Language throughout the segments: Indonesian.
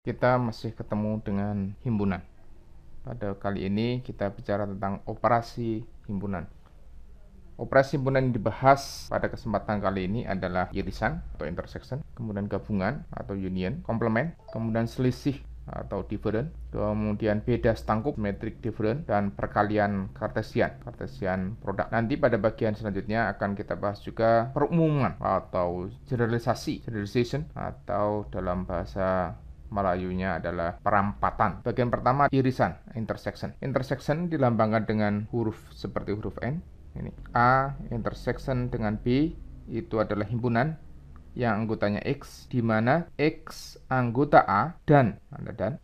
Kita masih ketemu dengan himpunan. Pada kali ini kita bicara tentang operasi himpunan. Operasi himpunan yang dibahas pada kesempatan kali ini adalah irisan atau intersection, kemudian gabungan atau union, komplement, kemudian selisih atau different, kemudian beda setangkup, metric different, dan perkalian kartesian produk. Nanti pada bagian selanjutnya akan kita bahas juga perumuman atau generalization, atau dalam bahasa Melayunya adalah perampatan. Bagian pertama irisan, intersection. Intersection dilambangkan dengan huruf seperti huruf N. Ini A intersection dengan B itu adalah himpunan yang anggotanya X, di mana X anggota A dan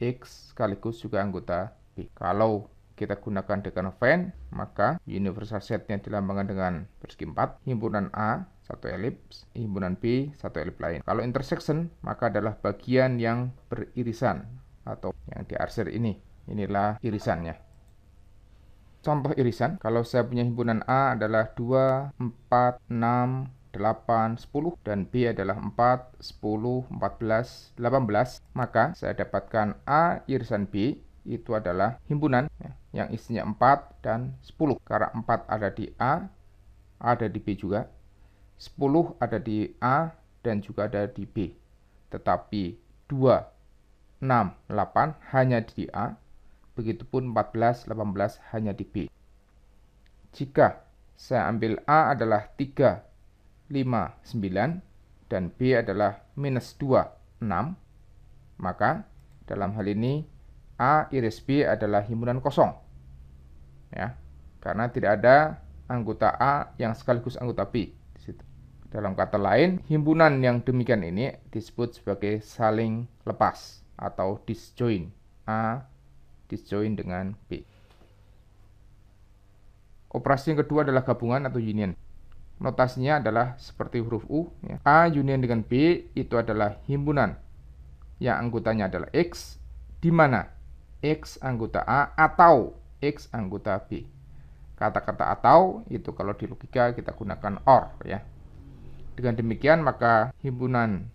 X sekaligus juga anggota B. Kalau kita gunakan dekan Venn, maka universal setnya dilambangkan dengan persegi 4, himpunan A satu elips, himpunan B satu elips lain. Kalau intersection, maka adalah bagian yang beririsan atau yang diarsir ini. Inilah irisannya. Contoh irisan, kalau saya punya himpunan A adalah 2, 4, 6, 8, 10, dan B adalah 4, 10, 14, 18, maka saya dapatkan A irisan B itu adalah himpunan yang isinya 4 dan 10. Karena 4 ada di A, ada di B juga. 10 ada di A dan juga ada di B. Tetapi 2, 6, 8 hanya di A. Begitupun 14, 18 hanya di B. Jika saya ambil A adalah 3, 5, 9 dan B adalah minus 2, 6, maka dalam hal ini A iris B adalah himpunan kosong. Ya, karena tidak ada anggota A yang sekaligus anggota B. Dalam kata lain, himpunan yang demikian ini disebut sebagai saling lepas atau disjoin. A disjoin dengan B. Operasi yang kedua adalah gabungan atau union. Notasinya adalah seperti huruf U. A union dengan B itu adalah himpunan yang anggotanya adalah X, di mana X anggota A atau X anggota B. Kata-kata atau itu kalau di logika kita gunakan or ya. Dengan demikian maka himpunan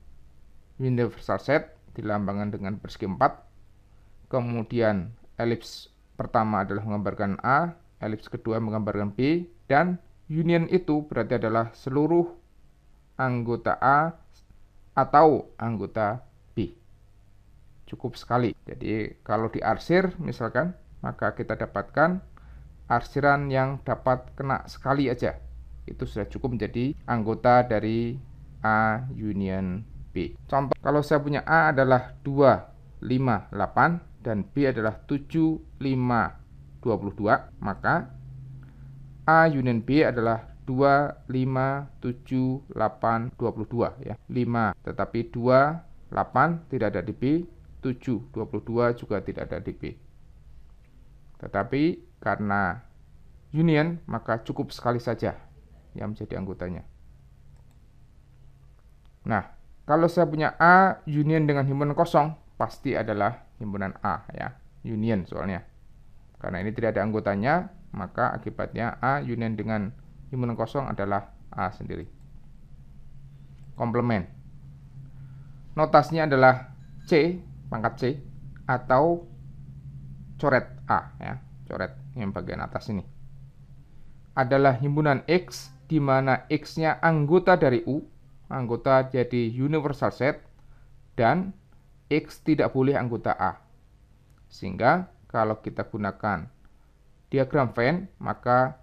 universal set dilambangkan dengan persegi 4. Kemudian elips pertama adalah menggambarkan A, elips kedua menggambarkan B, dan union itu berarti adalah seluruh anggota A atau anggota B. Cukup sekali. Jadi kalau diarsir misalkan, maka kita dapatkan arsiran yang dapat kena sekali aja. Itu sudah cukup menjadi anggota dari A union B. Contoh, kalau saya punya A adalah 2, 5, 8 dan B adalah 7, 5, 22, maka A union B adalah 2, 5, 7, 8, 22 ya. 5 tetapi 2, 8 tidak ada di B, 7, 22 juga tidak ada di B. Tetapi karena union maka cukup sekali saja yang menjadi anggotanya. Nah, kalau saya punya A union dengan himpunan kosong, pasti adalah himpunan A ya, union soalnya. Karena ini tidak ada anggotanya, maka akibatnya A union dengan himpunan kosong adalah A sendiri. Komplement. Notasinya adalah C, pangkat C, atau coret A ya, coret yang bagian atas ini. Adalah himpunan X di mana X-nya anggota dari U, anggota jadi universal set, dan X tidak boleh anggota A. Sehingga kalau kita gunakan diagram Venn, maka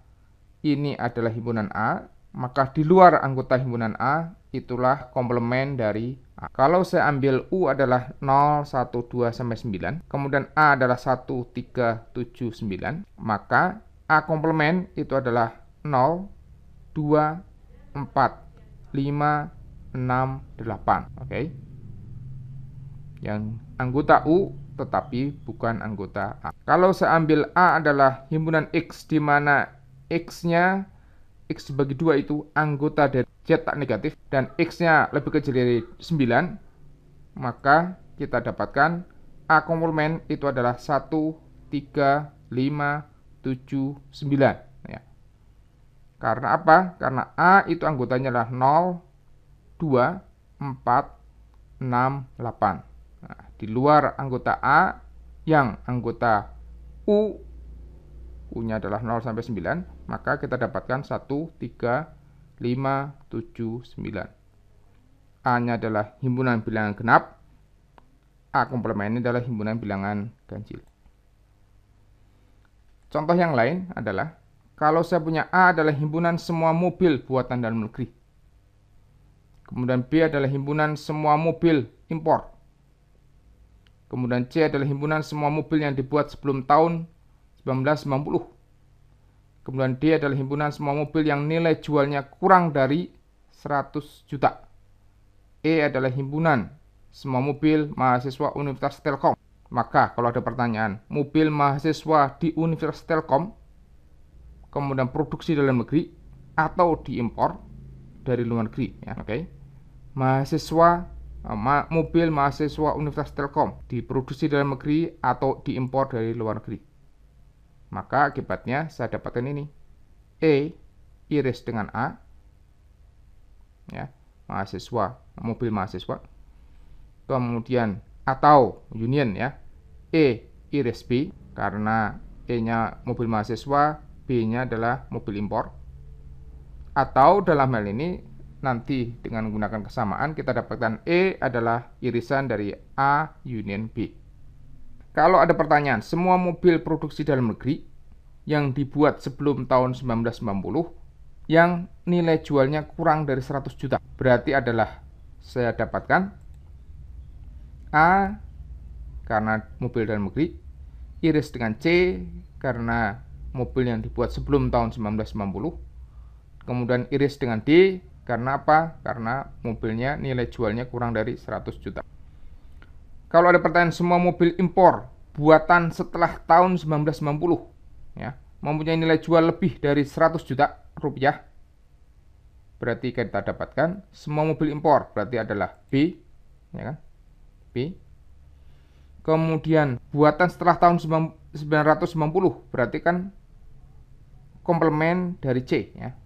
ini adalah himpunan A, maka di luar anggota himpunan A itulah komplement dari A. Kalau saya ambil U adalah 0, 1, 2, sampai 9, kemudian A adalah 1, 3, 7, 9, maka A komplement itu adalah 0, 2, 4, 5, 6, 8. Oke. Yang anggota U tetapi bukan anggota A. Kalau saya ambil A adalah himpunan X di mana X-nya X dibagi 2 itu anggota dari Z tak negatif dan X-nya lebih kecil dari 9, maka kita dapatkan A komplement itu adalah 1, 3, 5, 7, 9 ya. Karena apa? Karena A itu anggotanya adalah 0, 2, 4, 6, 8. Nah, di luar anggota A yang anggota U-nya adalah 0 sampai 9, maka kita dapatkan 1, 3, 5, 7, 9. A-nya adalah himpunan bilangan genap, A komplemen ini adalah himpunan bilangan ganjil. Contoh yang lain adalah, kalau saya punya A adalah himpunan semua mobil buatan dalam negeri. Kemudian B adalah himpunan semua mobil impor. Kemudian C adalah himpunan semua mobil yang dibuat sebelum tahun 1990. Kemudian D adalah himpunan semua mobil yang nilai jualnya kurang dari 100 juta. E adalah himpunan semua mobil mahasiswa Universitas Telkom. Maka kalau ada pertanyaan, mobil mahasiswa di Universitas Telkom, kemudian produksi dalam negeri atau diimpor dari luar negeri, ya, oke. Mobil mahasiswa Universitas Telkom diproduksi dalam negeri atau diimpor dari luar negeri. Maka akibatnya saya dapatkan ini. E iris dengan A, ya, mobil mahasiswa. Kemudian atau union, ya. E iris B karena E-nya mobil mahasiswa, B-nya adalah mobil impor. Atau dalam hal ini nanti dengan menggunakan kesamaan kita dapatkan E adalah irisan dari A union B. Kalau ada pertanyaan, semua mobil produksi dalam negeri yang dibuat sebelum tahun 1990 yang nilai jualnya kurang dari 100 juta, berarti adalah saya dapatkan A karena mobil dalam negeri, iris dengan C karena mobil yang dibuat sebelum tahun 1990, kemudian iris dengan D karena apa? Karena mobilnya nilai jualnya kurang dari 100 juta. Kalau ada pertanyaan, semua mobil impor buatan setelah tahun 1990, ya, mempunyai nilai jual lebih dari 100 juta rupiah, berarti kita dapatkan semua mobil impor berarti adalah B, ya kan? B. Kemudian buatan setelah tahun 1990 berarti kan komplemen dari C, ya.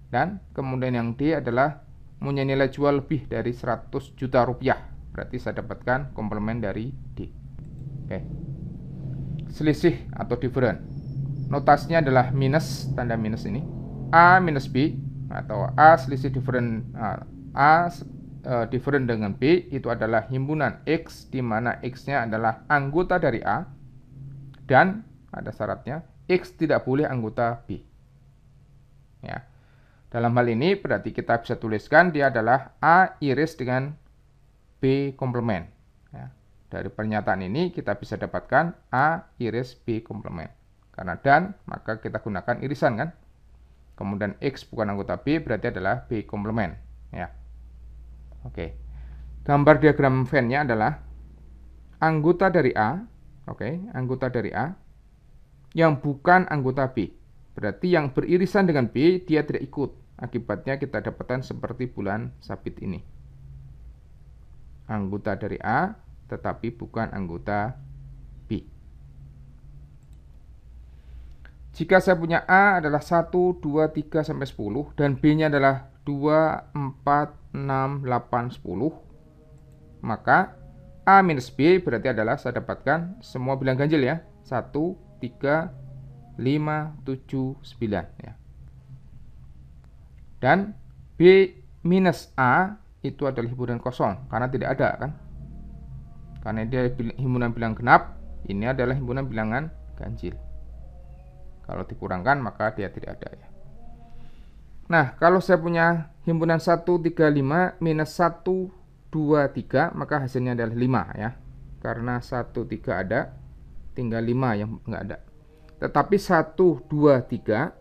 Dan kemudian yang D adalah mempunyai nilai jual lebih dari 100 juta rupiah, berarti saya dapatkan komplemen dari D. Oke. Selisih atau different, notasinya adalah minus, tanda minus ini, A minus B, atau A selisih different, different dengan B itu adalah himpunan X, di mana X-nya adalah anggota dari A, dan ada syaratnya X tidak boleh anggota B, ya. Dalam hal ini berarti kita bisa tuliskan dia adalah A iris dengan B komplemen, ya. Dari pernyataan ini kita bisa dapatkan A iris B komplemen, karena dan maka kita gunakan irisan, kan. Kemudian X bukan anggota B berarti adalah B komplemen, ya. Oke. Gambar diagram Venn-nya adalah anggota dari A, anggota dari A yang bukan anggota B. Berarti yang beririsan dengan B dia tidak ikut. Akibatnya kita dapatkan seperti bulan sabit ini. Anggota dari A tetapi bukan anggota B. Jika saya punya A adalah 1, 2, 3 sampai 10 dan B-nya adalah 2, 4, 6, 8, 10, maka A minus B berarti adalah saya dapatkan semua bilang ganjil, ya. 1, 3, 5, 7, 9, ya. Dan B minus A itu adalah himpunan kosong karena tidak ada, kan. Karena dia himpunan bilangan genap, ini adalah himpunan bilangan ganjil. Kalau dikurangkan maka dia tidak ada, ya. Nah, kalau saya punya himpunan 1, 3, 5 minus 1, 2, 3, maka hasilnya adalah 5, ya. Karena 1, 3 ada, tinggal 5 yang enggak ada. Tetapi 1, 2, 3,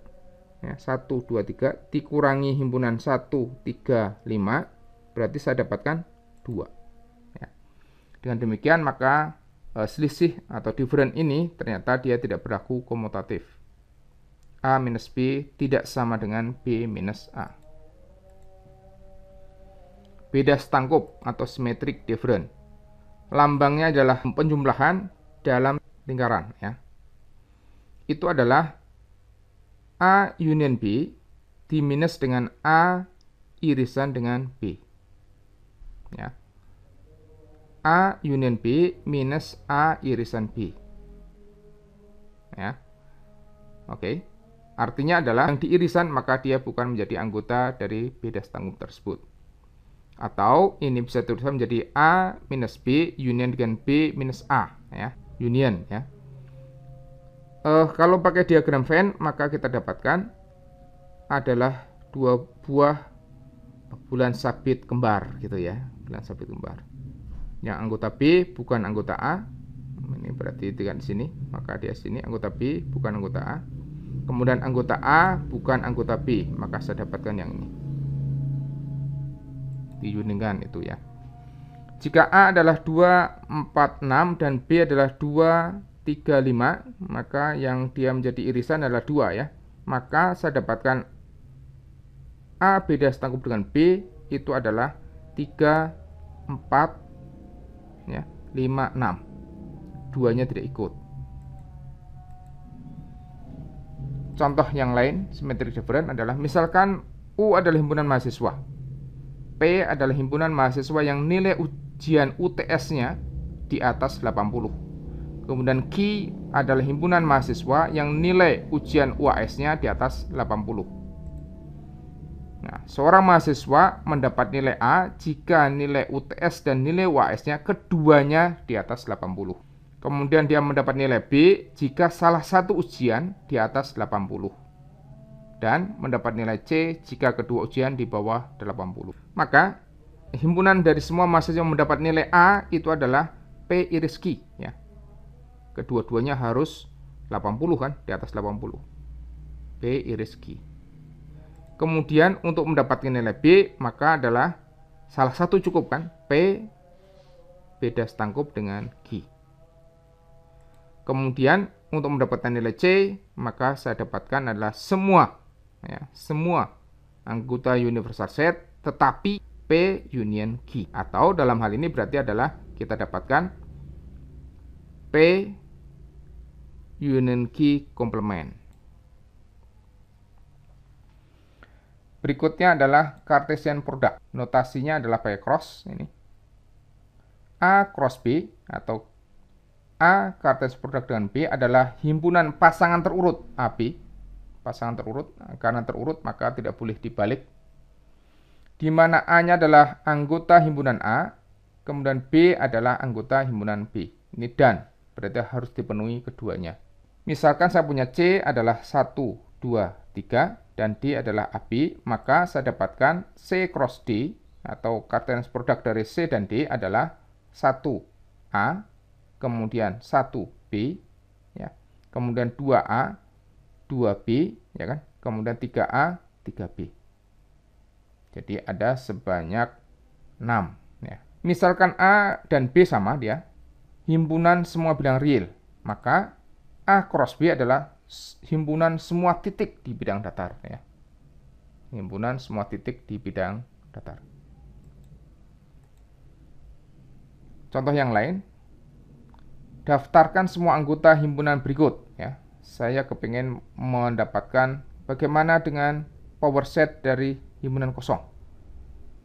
ya, 1, 2, 3 dikurangi himpunan 1, 3, 5, berarti saya dapatkan 2, ya. Dengan demikian maka selisih atau different ini ternyata dia tidak berlaku komutatif. A minus B tidak sama dengan B minus A. Beda setangkup atau symmetric different. Lambangnya adalah penjumlahan dalam lingkaran, ya. Itu adalah A union B diminus dengan A irisan dengan B, ya. A union B minus A irisan B. Ya. Oke. Artinya adalah yang di irisan maka dia bukan menjadi anggota dari B das tanggup tersebut. Atau ini bisa tulisan menjadi A minus B union dengan B minus A, ya. Union, ya. Kalau pakai diagram Venn maka kita dapatkan adalah dua buah bulan sabit kembar gitu ya, bulan sabit kembar. Yang anggota B bukan anggota A. Ini berarti dengan di sini, maka dia sini anggota B bukan anggota A. Kemudian anggota A bukan anggota B, maka saya dapatkan yang ini. Diuningkan itu ya. Jika A adalah 2, 4, 6 dan B adalah 2, 3, 5, maka yang dia menjadi irisan adalah 2 ya. Maka saya dapatkan A beda setangkup dengan B itu adalah 3, 4, ya, 5, 6. Duanya tidak ikut. Contoh yang lain, symmetric difference adalah misalkan U adalah himpunan mahasiswa. P adalah himpunan mahasiswa yang nilai ujian UTS-nya di atas 80. Kemudian Q adalah himpunan mahasiswa yang nilai ujian UAS-nya di atas 80. Nah, seorang mahasiswa mendapat nilai A jika nilai UTS dan nilai UAS-nya keduanya di atas 80. Kemudian dia mendapat nilai B jika salah satu ujian di atas 80. Dan mendapat nilai C jika kedua ujian di bawah 80. Maka himpunan dari semua mahasiswa yang mendapat nilai A itu adalah P iris Q ya. Kedua-duanya harus 80 kan, di atas 80. P iris Q. Kemudian untuk mendapatkan nilai B maka adalah salah satu cukup kan, P beda setangkup dengan Q. Kemudian untuk mendapatkan nilai C maka saya dapatkan adalah semua ya, semua anggota universal set tetapi P union Q. Atau dalam hal ini berarti adalah kita dapatkan P union Q komplement. Berikutnya adalah Cartesian product. Notasinya adalah pakai cross ini. A cross B atau A Cartesian product dengan B adalah himpunan pasangan terurut AB. Pasangan terurut, karena terurut maka tidak boleh dibalik. Di mana A-nya adalah anggota himpunan A, kemudian B adalah anggota himpunan B. Ini dan, berarti harus dipenuhi keduanya. Misalkan saya punya C adalah 1, 2, 3, dan D adalah AB, maka saya dapatkan C cross D, atau Cartesian product dari C dan D adalah 1A, kemudian 1B, ya, kemudian 2A, 2B, ya kan, kemudian 3A, 3B. Jadi ada sebanyak 6. Ya. Misalkan A dan B sama dia, himpunan semua bidang real, maka A cross B adalah himpunan semua titik di bidang datar. Ya. Himpunan semua titik di bidang datar. Contoh yang lain, daftarkan semua anggota himpunan berikut. Ya. Saya kepingin mendapatkan bagaimana dengan power set dari himpunan kosong.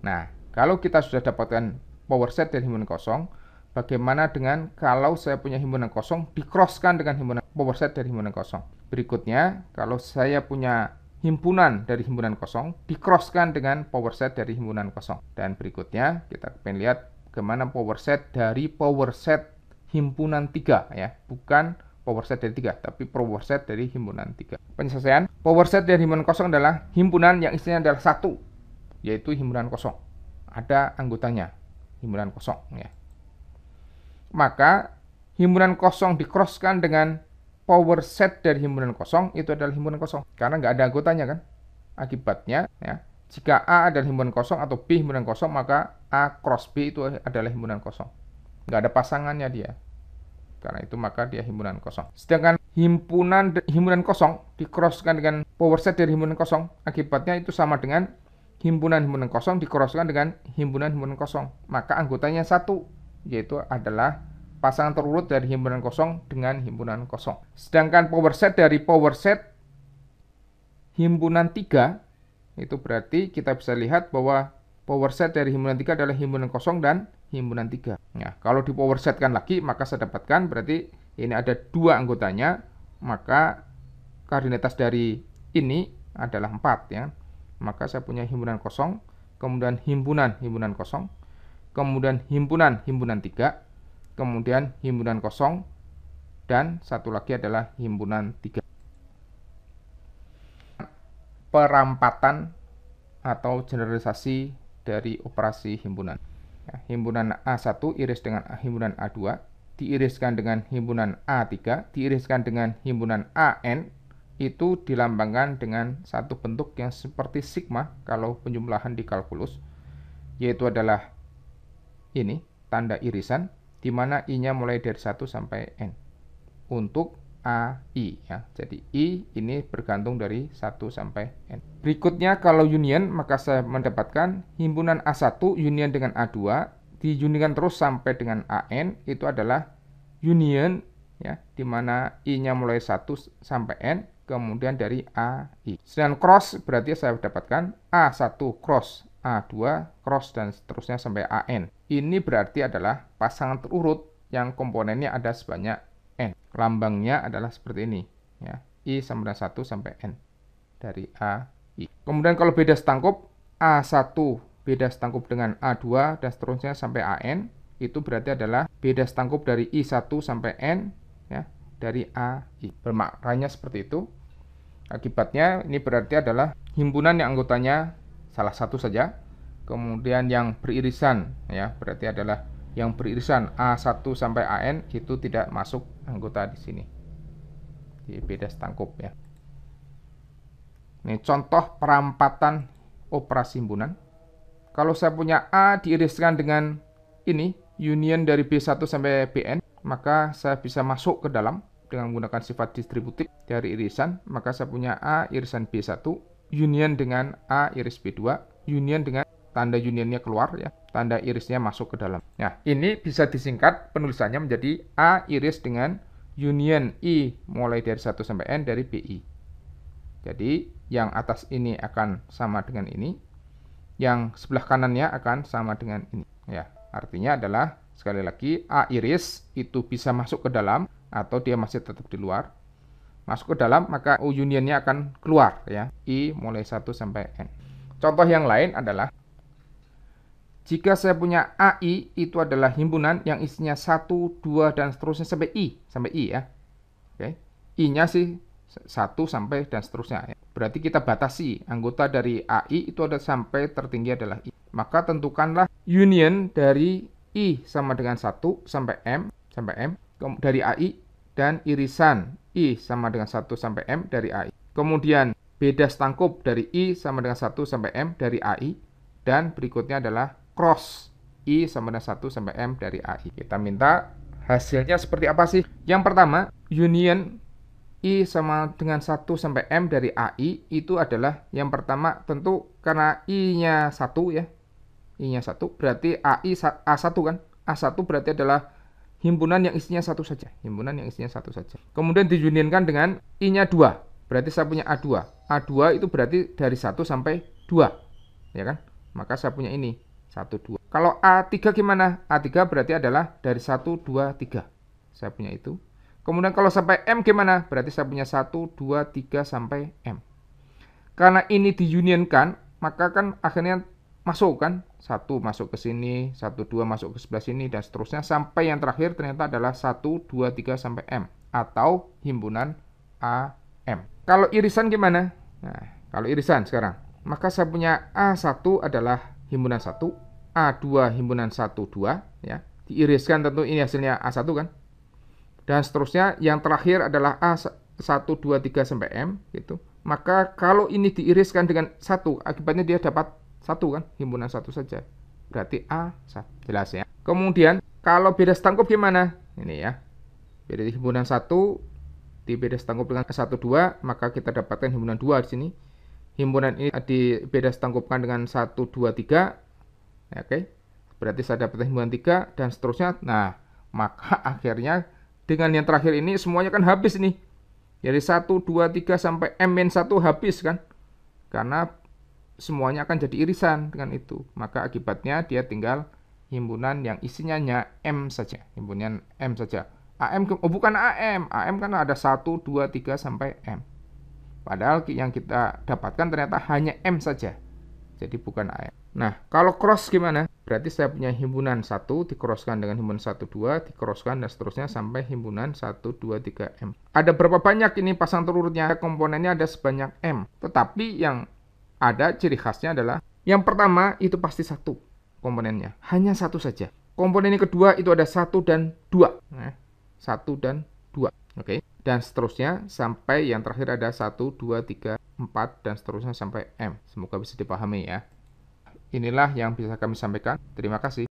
Nah, kalau kita sudah dapatkan power set dari himpunan kosong, bagaimana dengan kalau saya punya himpunan kosong di-crosskan dengan himpunan power set dari himpunan kosong? Berikutnya, kalau saya punya himpunan dari himpunan kosong di-crosskan dengan power set dari himpunan kosong. Dan berikutnya, kita pengen lihat bagaimana power set dari power set himpunan 3 ya, bukan power set dari 3, tapi power set dari himpunan 3. Penyelesaian, power set dari himpunan kosong adalah himpunan yang isinya adalah 1, yaitu himpunan kosong. Ada anggotanya, himpunan kosong ya. Maka himpunan kosong di-crosskan dengan power set dari himpunan kosong itu adalah himpunan kosong, karena nggak ada anggotanya kan. Akibatnya ya, jika A adalah himpunan kosong atau B himpunan kosong, maka A cross B itu adalah himpunan kosong. Nggak ada pasangannya dia. Karena itu maka dia himpunan kosong. Sedangkan himpunan kosong di-crosskan dengan power set dari himpunan kosong, akibatnya itu sama dengan himpunan kosong di-crosskan dengan himpunan kosong. Maka anggotanya 1, yaitu adalah pasangan terurut dari himpunan kosong dengan himpunan kosong. Sedangkan power set dari power set himpunan 3, itu berarti kita bisa lihat bahwa power set dari himpunan 3 adalah himpunan kosong dan himpunan 3. Nah, kalau di power setkan lagi, maka saya dapatkan berarti ini ada 2 anggotanya, maka koordinatas dari ini adalah 4 ya. Maka saya punya himpunan kosong, kemudian himpunan kosong, kemudian himpunan 3, kemudian himpunan kosong, dan satu lagi adalah himpunan 3. Perampatan atau generalisasi dari operasi himpunan. Nah, himpunan A1 iris dengan himpunan A2, diiriskan dengan himpunan A3, diiriskan dengan himpunan AN, itu dilambangkan dengan satu bentuk yang seperti sigma kalau penjumlahan di kalkulus, yaitu adalah ini, tanda irisan, di mana I-nya mulai dari 1 sampai N. Untuk AI ya. Jadi I ini bergantung dari 1 sampai N. Berikutnya kalau union, maka saya mendapatkan himpunan A1 union dengan A2, diunikan terus sampai dengan AN, itu adalah union ya, di mana I-nya mulai 1 sampai N, kemudian dari AI. Sedangkan cross berarti saya dapatkan A1 cross A2 cross dan seterusnya sampai AN. Ini berarti adalah pasangan terurut yang komponennya ada sebanyak N. Lambangnya adalah seperti ini ya. I sama dengan 1 sampai N dari A, I. Kemudian kalau beda setangkup, A1 beda setangkup dengan A2 dan seterusnya sampai AN, itu berarti adalah beda setangkup dari I1 sampai N ya, dari AI. Bermaknanya seperti itu. Akibatnya ini berarti adalah himpunan yang anggotanya salah satu saja. Kemudian yang beririsan ya, berarti adalah yang beririsan A1 sampai AN itu tidak masuk anggota di sini. Di beda setangkup ya. Ini contoh perampatan operasi himpunan. Kalau saya punya A diiriskan dengan ini, union dari B1 sampai Bn, maka saya bisa masuk ke dalam dengan menggunakan sifat distributif dari irisan. Maka saya punya A irisan B1, union dengan A iris B2, union dengan tanda unionnya keluar ya, tanda irisnya masuk ke dalam. Nah, ini bisa disingkat penulisannya menjadi A iris dengan union I mulai dari 1 sampai N dari BI. Jadi, yang atas ini akan sama dengan ini, yang sebelah kanannya akan sama dengan ini. Ya, artinya adalah sekali lagi A iris itu bisa masuk ke dalam atau dia masih tetap di luar. Masuk ke dalam maka unionnya akan keluar ya, I mulai 1 sampai N. Contoh yang lain adalah jika saya punya AI itu adalah himpunan yang isinya 1, 2 dan seterusnya sampai I ya. Oke. I-nya sih 1 sampai dan seterusnya ya. Berarti kita batasi anggota dari AI itu ada sampai tertinggi adalah I. Maka tentukanlah union dari I sama dengan 1 sampai M dari AI dan irisan I sama dengan 1 sampai M dari AI. Kemudian beda setangkup dari I sama dengan 1 sampai M dari AI, dan berikutnya adalah cross I sama dengan 1 sampai M dari AI. Kita minta hasilnya seperti apa sih? Yang pertama, union I sama dengan 1 sampai M dari AI itu adalah yang pertama tentu karena I-nya 1 ya. I-nya 1 berarti AI A1 kan? A1 berarti adalah himpunan yang isinya 1 saja. Himpunan yang isinya 1 saja. Kemudian diunionkan dengan I-nya 2. Berarti saya punya A2. A2 itu berarti dari 1 sampai 2. Ya kan? Maka saya punya ini 1, 2. Kalau A3 gimana? A3 berarti adalah dari 1, 2, 3. Saya punya itu. Kemudian kalau sampai M gimana? Berarti saya punya 1, 2, 3 sampai M. Karena ini diunionkan, maka kan akhirnya masuk kan? 1 masuk ke sini, 1, 2 masuk ke sebelah sini, dan seterusnya. Sampai yang terakhir ternyata adalah 1, 2, 3 sampai M. Atau himpunan AM. Kalau irisan gimana? Nah, kalau irisan sekarang. Maka saya punya A1 adalah himpunan 1, A2 himpunan 1, 2 ya. Diiriskan tentu ini hasilnya A1 kan. Dan seterusnya yang terakhir adalah A1, 2, 3 sampai M gitu. Maka kalau ini diiriskan dengan 1, akibatnya dia dapat 1 kan, himpunan 1 saja. Berarti A1. Jelas ya. Kemudian kalau beda setangkup gimana? Ini ya. Beda himpunan 1 di beda setangkup dengan 1, 2, maka kita dapatkan himpunan 2 di sini. Himpunan ini di beda setangkupkan dengan 1, 2, 3. Oke. Berarti saya dapat himpunan 3 dan seterusnya. Nah, maka akhirnya dengan yang terakhir ini semuanya kan habis nih. Dari 1, 2, 3 sampai M-1 habis kan. Karena semuanya akan jadi irisan dengan itu. Maka akibatnya dia tinggal himpunan yang isinya hanya M saja, himpunan M saja. Bukan AM kan ada 1, 2, 3 sampai M. Padahal yang kita dapatkan ternyata hanya M saja, jadi bukan AM. Nah, kalau cross gimana? Berarti saya punya himpunan 1 dikroskan dengan himpunan 1, 2, dikroskan dan seterusnya sampai himpunan 1, 2, 3, M. Ada berapa banyak ini pasang telurnya? Komponennya ada sebanyak M. Tetapi yang ada ciri khasnya adalah yang pertama itu pasti 1 komponennya. Hanya 1 saja. Komponen yang kedua itu ada 1 dan 2. Nah, 1 dan 2. Oke. Dan seterusnya sampai yang terakhir ada 1, 2, 3, 4 dan seterusnya sampai M. Semoga bisa dipahami ya. Inilah yang bisa kami sampaikan. Terima kasih.